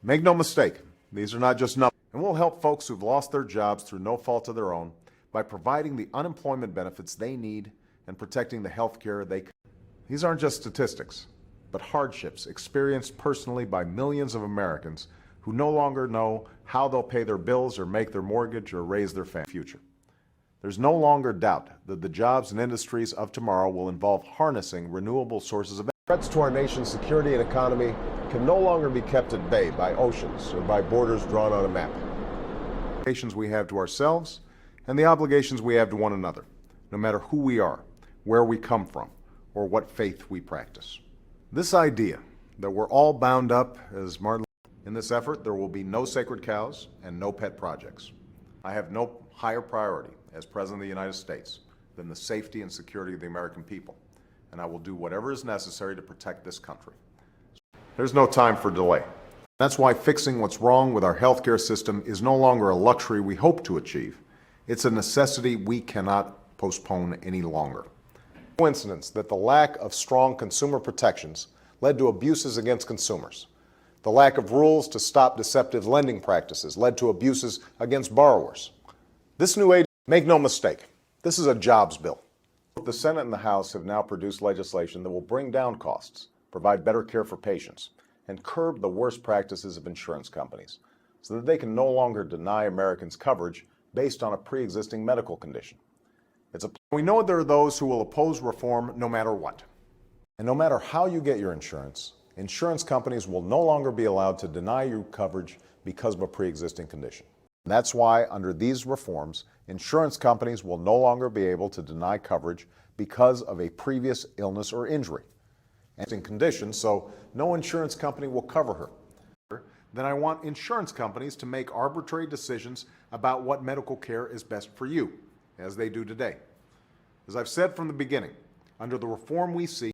Make no mistake, these are not just numbers, and we'll help folks who've lost their jobs through no fault of their own by providing the unemployment benefits they need and protecting the health care they can. These aren't just statistics, but hardships experienced personally by millions of Americans who no longer know how they'll pay their bills or make their mortgage or raise their family future. There's no longer doubt that the jobs and industries of tomorrow will involve harnessing renewable sources of energy. Threats to our nation's security and economy can no longer be kept at bay by oceans or by borders drawn on a map. The obligations we have to ourselves and the obligations we have to one another, no matter who we are, where we come from, or what faith we practice. This idea that we're all bound up, as Martin, in this effort, there will be no sacred cows and no pet projects. I have no higher priority as President of the United States than the safety and security of the American people, and I will do whatever is necessary to protect this country. There's no time for delay. That's why fixing what's wrong with our healthcare system is no longer a luxury we hope to achieve. It's a necessity we cannot postpone any longer. Coincidence that the lack of strong consumer protections led to abuses against consumers. The lack of rules to stop deceptive lending practices led to abuses against borrowers. This new age, make no mistake, this is a jobs bill. The Senate and the House have now produced legislation that will bring down costs, provide better care for patients, and curb the worst practices of insurance companies so that they can no longer deny Americans coverage based on a pre-existing medical condition. We know there are those who will oppose reform no matter what. And no matter how you get your insurance, insurance companies will no longer be allowed to deny you coverage because of a pre-existing condition. And that's why, under these reforms, insurance companies will no longer be able to deny coverage because of a previous illness or injury. And in condition, so no insurance company will cover her. Then I want insurance companies to make arbitrary decisions about what medical care is best for you, as they do today. As I've said from the beginning, under the reform we see,